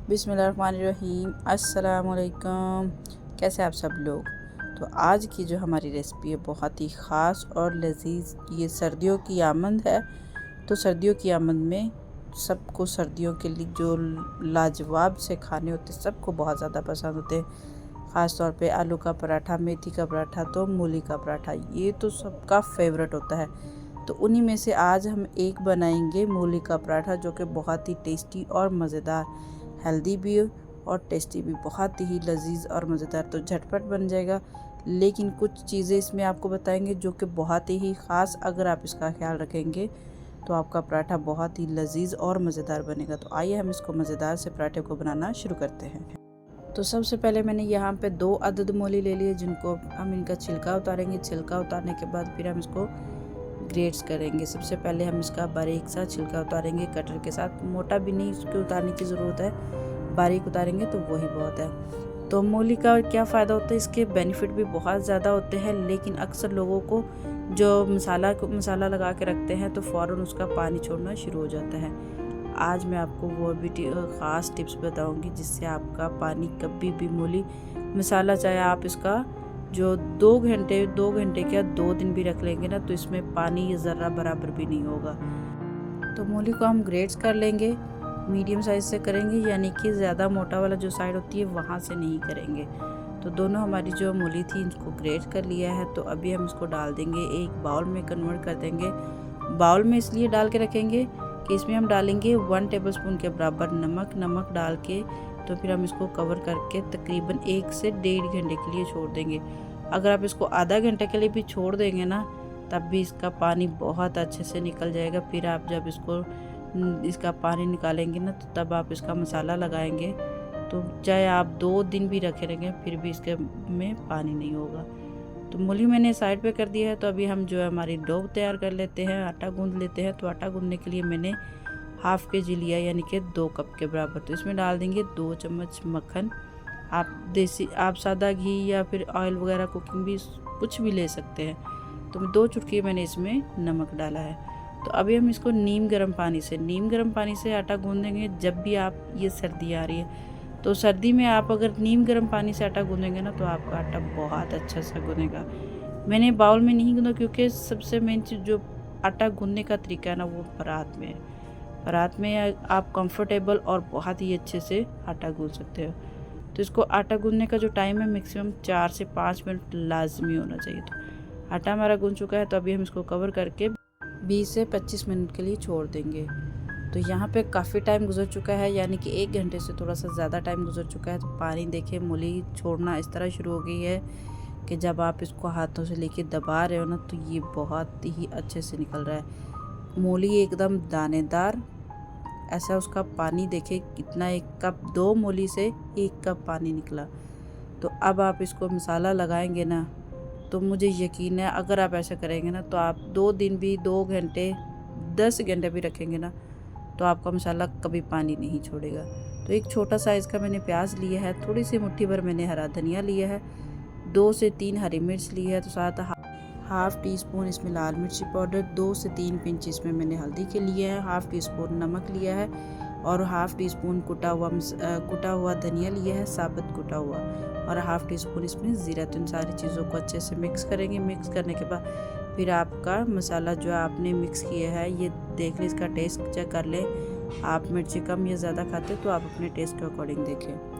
बिस्मिल्लाहिर्रहमानिर्रहीम। अस्सलाम वालेकुम। कैसे आप सब लोग। तो आज की जो हमारी रेसिपी है बहुत ही ख़ास और लजीज। ये सर्दियों की आमद है। तो सर्दियों की आमद में सबको सर्दियों के लिए जो लाजवाब से खाने होते हैं सबको बहुत ज़्यादा पसंद होते हैं। ख़ास तौर पे आलू का पराठा, मेथी का पराठा, तो मूली का पराठा, ये तो सबका फेवरेट होता है। तो उन्हीं में से आज हम एक बनाएंगे मूली का पराठा, जो कि बहुत ही टेस्टी और मज़ेदार, हेल्दी भी और टेस्टी भी, बहुत ही लजीज और मज़ेदार। तो झटपट बन जाएगा, लेकिन कुछ चीज़ें इसमें आपको बताएंगे जो कि बहुत ही ख़ास, अगर आप इसका ख्याल रखेंगे तो आपका पराठा बहुत ही लजीज और मज़ेदार बनेगा। तो आइए हम इसको मज़ेदार से पराठे को बनाना शुरू करते हैं। तो सबसे पहले मैंने यहाँ पे 2 अदद मूली ले लिए, जिनको हम इनका छिलका उतारेंगे। छिलका उतारने के बाद फिर हम इसको ग्रेट्स करेंगे। सबसे पहले हम इसका बारीक सा छिलका उतारेंगे कटर के साथ। मोटा भी नहीं इसको उतारने की ज़रूरत है, बारीक उतारेंगे तो वही बहुत है। तो मूली का क्या फ़ायदा होता है, इसके बेनिफिट भी बहुत ज़्यादा होते हैं, लेकिन अक्सर लोगों को जो मसाला लगा के रखते हैं तो फ़ौरन उसका पानी छोड़ना शुरू हो जाता है। आज मैं आपको वो भी ख़ास टिप्स बताऊंगी जिससे आपका पानी कभी भी मूली मसाला, चाहे आप इसका जो 2 घंटे क्या 2 दिन भी रख लेंगे ना, तो इसमें पानी ज़रा बराबर भी नहीं होगा। तो मूली को हम ग्रेट्स कर लेंगे, मीडियम साइज़ से करेंगे, यानी कि ज़्यादा मोटा वाला जो साइड होती है वहाँ से नहीं करेंगे। तो दोनों हमारी जो मूली थी इनको ग्रेट कर लिया है। तो अभी हम इसको डाल देंगे, एक बाउल में कन्वर्ट कर देंगे। बाउल में इसलिए डाल के रखेंगे कि इसमें हम डालेंगे 1 टेबलस्पून के बराबर नमक डाल के, तो फिर हम इसको कवर करके तकरीबन 1 से 1.5 घंटे के लिए छोड़ देंगे। अगर आप इसको आधा घंटे के लिए भी छोड़ देंगे ना, तब भी इसका पानी बहुत अच्छे से निकल जाएगा। फिर आप जब इसका पानी निकालेंगे ना, तो तब आप इसका मसाला लगाएंगे। तो चाहे आप 2 दिन भी रखे रहेंगे फिर भी इसके में पानी नहीं होगा। तो मूली मैंने साइड पे कर दिया है। तो अभी हम जो है हमारी डो तैयार कर लेते हैं, आटा गूंद लेते हैं। तो आटा गूंदने के लिए मैंने हाफ़ के जी लिया, यानी कि 2 कप के बराबर। तो इसमें डाल देंगे 2 चम्मच मक्खन। आप सादा घी या फिर ऑयल वगैरह कुकिंग भी कुछ भी ले सकते हैं। तो 2 चुटकी मैंने इसमें नमक डाला है। तो अभी हम इसको नीम गर्म पानी से आटा गूंदेंगे। जब भी आप, ये सर्दी आ रही है तो सर्दी में आप अगर नीम गर्म पानी से आटा गूंदेंगे ना, तो आपका आटा बहुत अच्छा सा गूंदेगा। मैंने बाउल में नहीं गूंदा, क्योंकि सबसे मेन चीज़ जो आटा गूंदने का तरीका है ना, वो परात में है। परात में आप कंफर्टेबल और बहुत ही अच्छे से आटा गूंद सकते हो। तो इसको आटा गूंदने का जो टाइम है मैक्सिमम 4 से 5 मिनट लाजमी होना चाहिए। तो आटा हमारा गूंद चुका है। तो अभी हम इसको कवर करके 20 से 25 मिनट के लिए छोड़ देंगे। तो यहाँ पे काफ़ी टाइम गुजर चुका है, यानी कि 1 घंटे से थोड़ा सा ज़्यादा टाइम गुजर चुका है। तो पानी देखिए, मूली छोड़ना इस तरह शुरू हो गई है कि जब आप इसको हाथों से लेके दबा रहे हो ना, तो ये बहुत ही अच्छे से निकल रहा है। मूली एकदम दानेदार, ऐसा उसका पानी देखिए कितना, 1 कप 2 मूली से 1 कप पानी निकला। तो अब आप इसको मसाला लगाएंगे ना, तो मुझे यकीन है अगर आप ऐसा करेंगे ना, तो आप 2 दिन भी, 2 घंटे, 10 घंटे भी रखेंगे ना, तो आपका मसाला कभी पानी नहीं छोड़ेगा। तो एक छोटा साइज़ का मैंने प्याज लिया है, थोड़ी सी मुट्ठी भर मैंने हरा धनिया लिया है, 2 से 3 हरी मिर्च ली है। तो साथ हाफ़ टी स्पून इसमें लाल मिर्ची पाउडर, 2 से 3 पिंच इसमें मैंने हल्दी के लिए है, हाफ़ टी स्पून नमक लिया है, और हाफ़ टी स्पून कुटा हुआ धनिया लिया है, साबुत कुटा हुआ, और हाफ़ टी स्पून इसमें ज़ीरा। तो इन सारी चीज़ों को अच्छे से मिक्स करेंगे। मिक्स करने के बाद फिर आपका मसाला जो आपने मिक्स किया है, ये देख लें, इसका टेस्ट चेक कर लें। आप मिर्ची कम या ज़्यादा खाते तो आप अपने टेस्ट के अकॉर्डिंग देखें।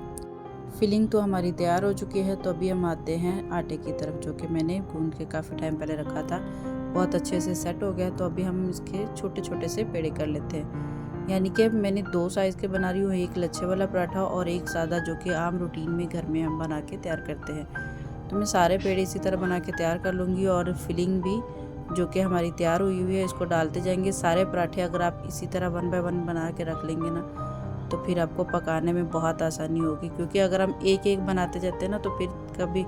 फिलिंग तो हमारी तैयार हो चुकी है। तो अभी हम आते हैं आटे की तरफ, जो कि मैंने गूंद के काफ़ी टाइम पहले रखा था, बहुत अच्छे से सेट हो गया। तो अभी हम इसके छोटे छोटे से पेड़े कर लेते हैं, यानी कि मैंने 2 साइज़ के बना रही हूँ, एक लच्छे वाला पराठा और एक सादा, जो कि आम रूटीन में घर में हम बना के तैयार करते हैं। तो मैं सारे पेड़े इसी तरह बना के तैयार कर लूँगी, और फिलिंग भी जो कि हमारी तैयार हुई है इसको डालते जाएंगे। सारे पराठे अगर आप इसी तरह 1 बाय 1 बना के रख लेंगे ना, तो फिर आपको पकाने में बहुत आसानी होगी। क्योंकि अगर हम एक एक बनाते जाते हैं ना, तो फिर कभी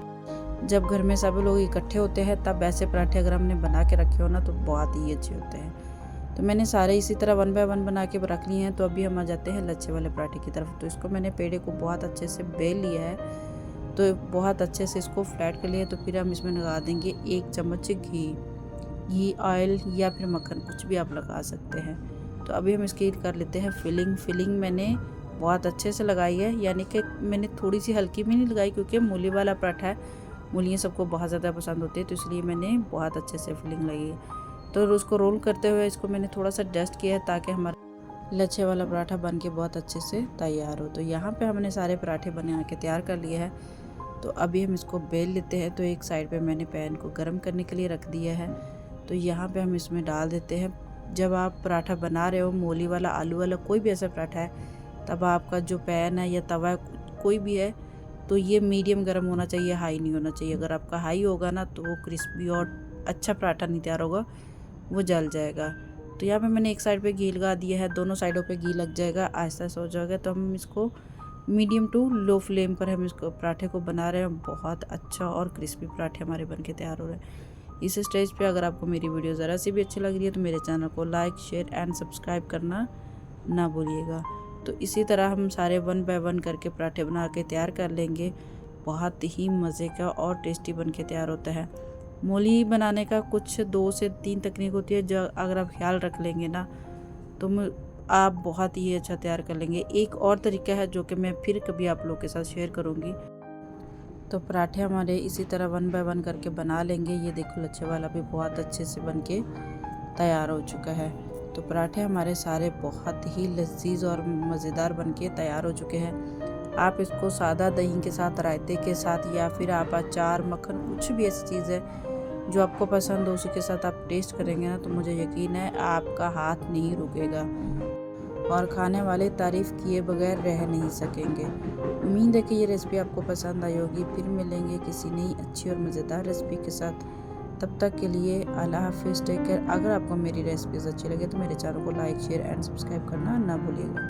जब घर में सब लोग इकट्ठे होते हैं, तब ऐसे पराठे अगर हमने बना के रखे हो ना, तो बहुत ही अच्छे होते हैं। तो मैंने सारे इसी तरह 1 बाय 1 बना के रख लिए हैं। तो अभी हम आ जाते हैं लच्छे वाले पराठे की तरफ। तो इसको मैंने पेड़े को बहुत अच्छे से बेल लिया है, तो बहुत अच्छे से इसको फ्लैट कर लिया। तो फिर हम इसमें लगा देंगे 1 चम्मच घी, ऑयल या फिर मक्खन, कुछ भी आप लगा सकते हैं। तो अभी हम इसकी कर लेते हैं फिलिंग मैंने बहुत अच्छे से लगाई है, यानी कि मैंने थोड़ी सी हल्की भी नहीं लगाई क्योंकि मूली वाला पराठा है, मूलियाँ सबको बहुत ज़्यादा पसंद होती है, तो इसलिए मैंने बहुत अच्छे से फिलिंग लगी है। तो उसको रोल करते हुए इसको मैंने थोड़ा सा डस्ट किया है ताकि हमारा लच्छे वाला पराठा बन के बहुत अच्छे से तैयार हो। तो यहाँ पे हमने सारे पराठे बना के तैयार कर लिए हैं। तो अभी हम इसको बेल लेते हैं। तो एक साइड पे मैंने पैन को गर्म करने के लिए रख दिया है, तो यहाँ पे हम इसमें डाल देते हैं। जब आप पराठा बना रहे हो, मूली वाला, आलू वाला, कोई भी ऐसा पराठा है, तब आपका जो पैन है या तवा कोई भी है तो ये मीडियम गर्म होना चाहिए, हाई नहीं होना चाहिए। अगर आपका हाई होगा ना तो वो क्रिस्पी और अच्छा पराठा नहीं तैयार होगा, वो जल जाएगा। तो यहाँ पे मैंने एक साइड पे घी लगा दिया है, दोनों साइडों पे घी लग जाएगा, आहिस्ता आहिस्ता हो जाएगा। तो हम इसको मीडियम टू लो फ्लेम पर हम इसको पराठे को बना रहे हैं। बहुत अच्छा और क्रिस्पी पराठे हमारे बन के तैयार हो रहे हैं। इस स्टेज पे अगर आपको मेरी वीडियो ज़रा सी भी अच्छी लग रही है तो मेरे चैनल को लाइक, शेयर एंड सब्सक्राइब करना ना भूलिएगा। तो इसी तरह हम सारे 1 बाय 1 करके पराठे बना के तैयार कर लेंगे। बहुत ही मज़े का और टेस्टी बन के तैयार होता है। मूली बनाने का कुछ 2 से 3 तकनीक होती है, जो अगर आप ख्याल रख लेंगे ना तो आप बहुत ही अच्छा तैयार कर लेंगे। एक और तरीका है जो कि मैं फिर कभी आप लोगों के साथ शेयर करूँगी। तो पराठे हमारे इसी तरह 1 बाय 1 करके बना लेंगे। ये देखो लच्छे वाला भी बहुत अच्छे से बन के तैयार हो चुका है। तो पराठे हमारे सारे बहुत ही लजीज और मज़ेदार बन के तैयार हो चुके हैं। आप इसको सादा दही के साथ, रायते के साथ, या फिर आप अचार, मक्खन, कुछ भी ऐसी चीज़ है जो आपको पसंद हो उसी के साथ आप टेस्ट करेंगे ना तो मुझे यकीन है आपका हाथ नहीं रुकेगा और खाने वाले तारीफ़ किए बगैर रह नहीं सकेंगे। उम्मीद है कि ये रेसिपी आपको पसंद आई होगी। फिर मिलेंगे किसी नई अच्छी और मज़ेदार रेसिपी के साथ। तब तक के लिए अल्लाह हाफिज़, टेक केयर। अगर आपको मेरी रेसिपीज़ अच्छी लगे तो मेरे चैनल को लाइक, शेयर एंड सब्सक्राइब करना ना भूलिएगा।